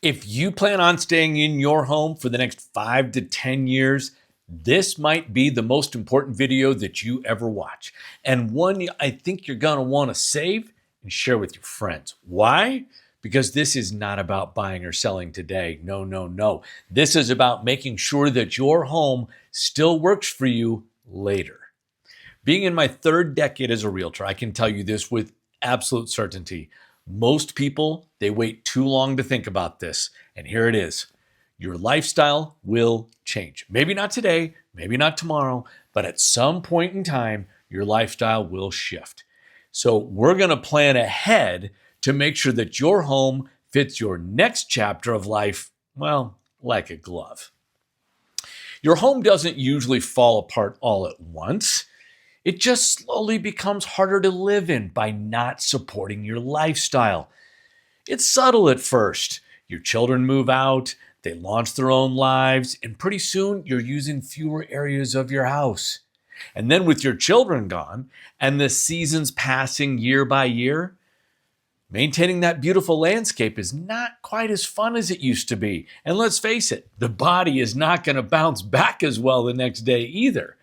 If you plan on staying in your home for the next 5 to 10 years, this might be the most important video that you ever watch, and one I think you're going to want to save and share with your friends. Why? Because this is not about buying or selling today. No, no, no. This is about making sure that your home still works for you later. Being in my third decade as a realtor, I can tell you this with absolute certainty. Most people, they wait too long to think about this. And here it is. Your lifestyle will change. Maybe not today, maybe not tomorrow, but at some point in time, your lifestyle will shift. So we're going to plan ahead to make sure that your home fits your next chapter of life, well, like a glove. Your home doesn't usually fall apart all at once. It just slowly becomes harder to live in by not supporting your lifestyle. It's subtle at first. Your children move out, they launch their own lives, and pretty soon you're using fewer areas of your house. And then with your children gone and the seasons passing year by year, maintaining that beautiful landscape is not quite as fun as it used to be. And let's face it, the body is not going to bounce back as well the next day either.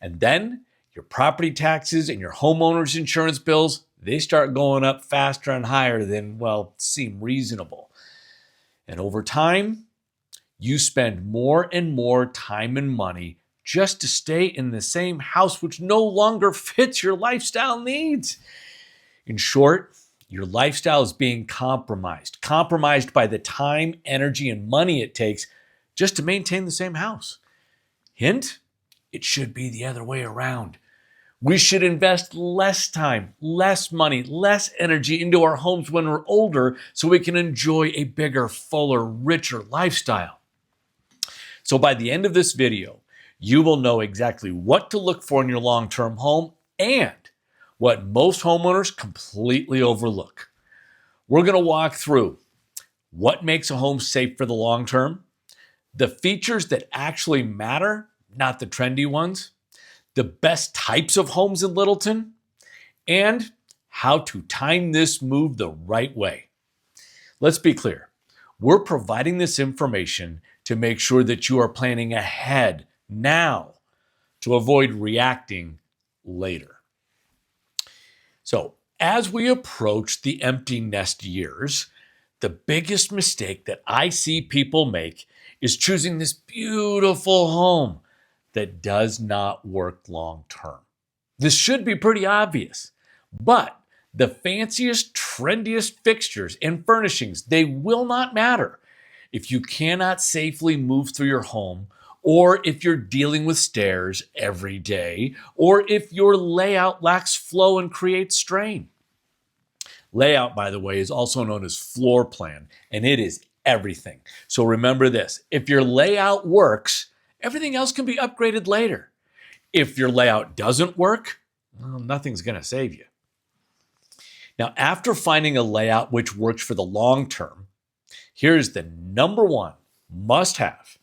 And then your property taxes and your homeowners insurance bills, they start going up faster and higher than, well, seem reasonable. And over time, you spend more and more time and money just to stay in the same house, which no longer fits your lifestyle needs. In short, your lifestyle is being compromised by the time, energy, and money it takes just to maintain the same house. Hint, it should be the other way around. We should invest less time, less money, less energy into our homes when we're older so we can enjoy a bigger, fuller, richer lifestyle. So by the end of this video, you will know exactly what to look for in your long-term home and what most homeowners completely overlook. We're going to walk through what makes a home safe for the long term, the features that actually matter, not the trendy ones, the best types of homes in Littleton, and how to time this move the right way. Let's be clear. We're providing this information to make sure that you are planning ahead now to avoid reacting later. So, as we approach the empty nest years, the biggest mistake that I see people make is choosing this beautiful home that does not work long term. This should be pretty obvious, but the fanciest, trendiest fixtures and furnishings, they will not matter if you cannot safely move through your home, or if you're dealing with stairs every day, or if your layout lacks flow and creates strain. Layout, by the way, is also known as floor plan, and it is everything. So remember this, if your layout works, everything else can be upgraded later. If your layout doesn't work, well, nothing's going to save you. Now, after finding a layout which works for the long term, here's the number one must-have.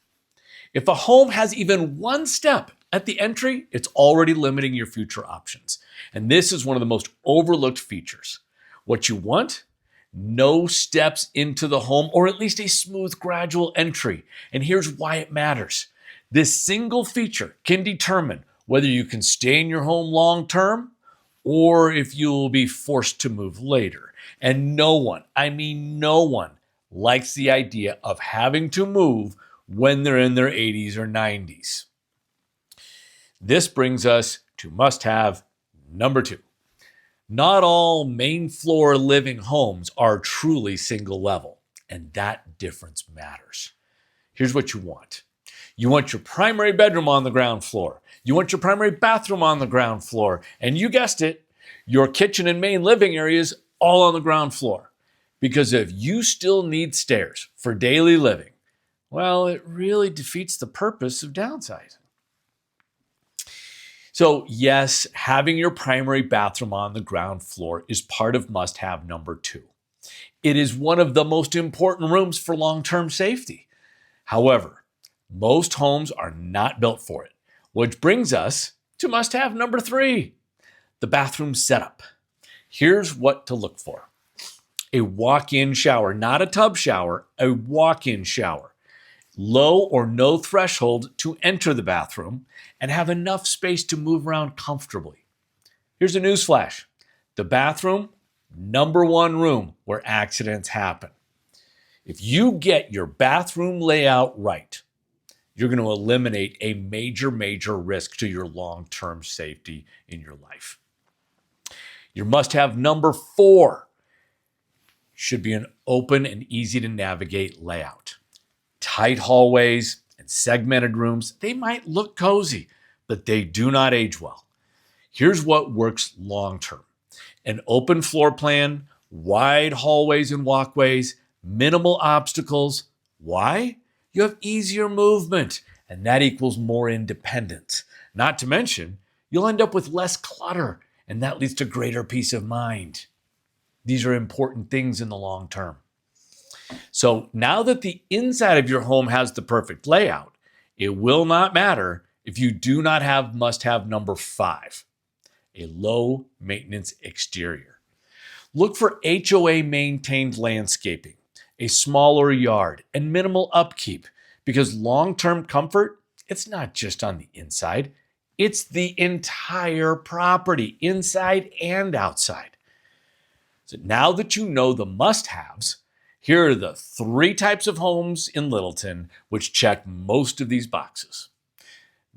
If a home has even one step at the entry, it's already limiting your future options. And this is one of the most overlooked features. What you want? No steps into the home, or at least a smooth, gradual entry. And here's why it matters. This single feature can determine whether you can stay in your home long term or if you will be forced to move later. And no one, I mean no one, likes the idea of having to move when they're in their 80s or 90s. This brings us to must-have number 2. Not all main floor living homes are truly single level, and that difference matters. Here's what you want. You want your primary bedroom on the ground floor. You want your primary bathroom on the ground floor. And you guessed it, your kitchen and main living areas all on the ground floor. Because if you still need stairs for daily living, well, it really defeats the purpose of downsizing. So yes, having your primary bathroom on the ground floor is part of must-have number 2. It is one of the most important rooms for long-term safety. However, most homes are not built for it, which brings us to must-have number 3, the bathroom setup. Here's what to look for. A walk-in shower, not a tub shower, a walk-in shower. Low or no threshold to enter the bathroom, and have enough space to move around comfortably. Here's a newsflash. The bathroom, number one room where accidents happen. If you get your bathroom layout right, you're going to eliminate a major, major risk to your long-term safety in your life. Your must-have number 4 should be an open and easy to navigate layout. Tight hallways and segmented rooms, they might look cozy, but they do not age well. Here's what works long-term. An open floor plan, wide hallways and walkways, minimal obstacles. Why? You have easier movement, and that equals more independence. Not to mention, you'll end up with less clutter, and that leads to greater peace of mind. These are important things in the long term. So now that the inside of your home has the perfect layout, it will not matter if you do not have must-have number 5, a low maintenance exterior. Look for HOA maintained landscaping, a smaller yard, and minimal upkeep, because long-term comfort, it's not just on the inside, it's the entire property, inside and outside. So now that you know the must-haves, here are the 3 types of homes in Littleton which check most of these boxes.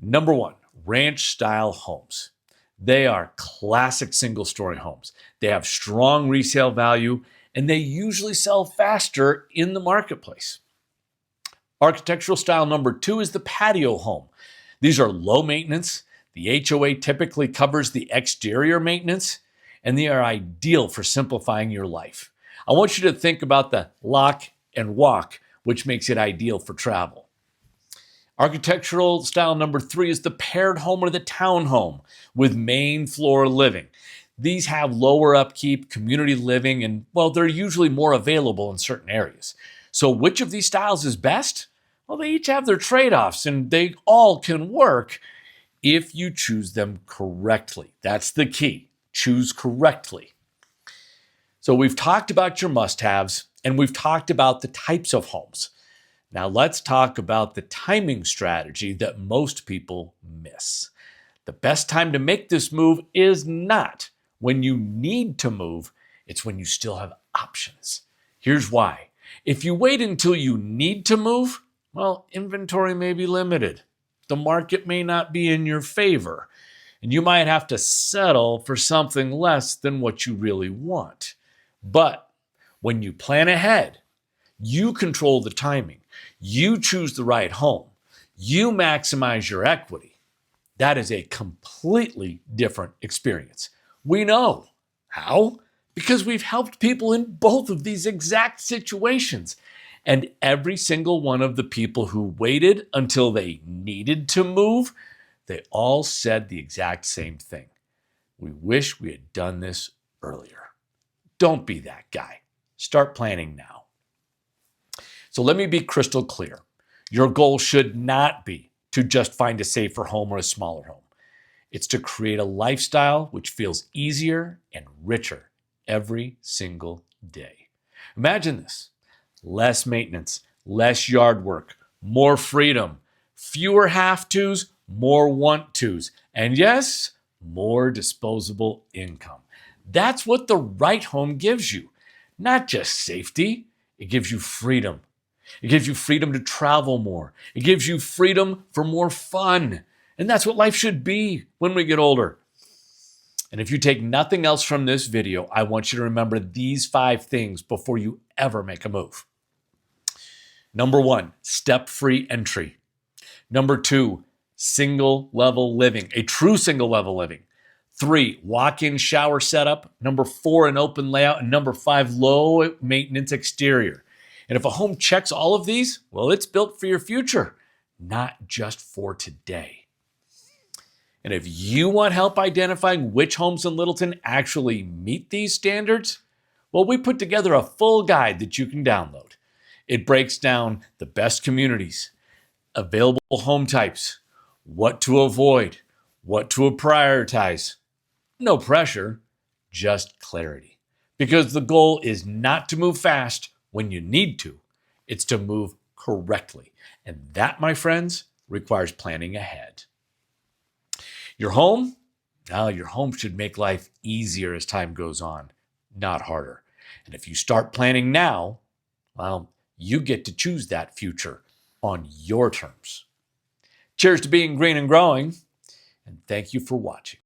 Number 1, ranch-style homes. They are classic single-story homes. They have strong resale value, and they usually sell faster in the marketplace. Architectural style number 2 is the patio home. These are low maintenance. The HOA typically covers the exterior maintenance, and they are ideal for simplifying your life. I want you to think about the lock and walk, which makes it ideal for travel. Architectural style number 3 is the paired home or the townhome with main floor living. These have lower upkeep, community living, and, well, they're usually more available in certain areas. So which of these styles is best? Well, they each have their trade-offs, and they all can work if you choose them correctly. That's the key. Choose correctly. So we've talked about your must-haves, and we've talked about the types of homes. Now let's talk about the timing strategy that most people miss. The best time to make this move is not when you need to move, it's when you still have options. Here's why. If you wait until you need to move, well, inventory may be limited. The market may not be in your favor, and you might have to settle for something less than what you really want. But when you plan ahead, you control the timing. You choose the right home. You maximize your equity. That is a completely different experience. We know. How? Because we've helped people in both of these exact situations. And every single one of the people who waited until they needed to move, they all said the exact same thing. We wish we had done this earlier. Don't be that guy. Start planning now. So let me be crystal clear. Your goal should not be to just find a safer home or a smaller home. It's to create a lifestyle which feels easier and richer every single day. Imagine this. Less maintenance, less yard work, more freedom, fewer have-tos, more want-tos, and yes, more disposable income. That's what the right home gives you. Not just safety, it gives you freedom. It gives you freedom to travel more. It gives you freedom for more fun. And that's what life should be when we get older. And if you take nothing else from this video, I want you to remember these 5 things before you ever make a move. Number 1, step-free entry. Number 2, single-level living, a true single-level living. 3, walk-in shower setup. Number 4, an open layout. And number 5, low maintenance exterior. And if a home checks all of these, well, it's built for your future, not just for today. And if you want help identifying which homes in Littleton actually meet these standards, well, we put together a full guide that you can download. It breaks down the best communities, available home types, what to avoid, what to prioritize. No pressure, just clarity. Because the goal is not to move fast when you need to. It's to move correctly. And that, my friends, requires planning ahead. Your home? Now, your home should make life easier as time goes on, not harder. And if you start planning now, well, you get to choose that future on your terms. Cheers to being green and growing, and thank you for watching.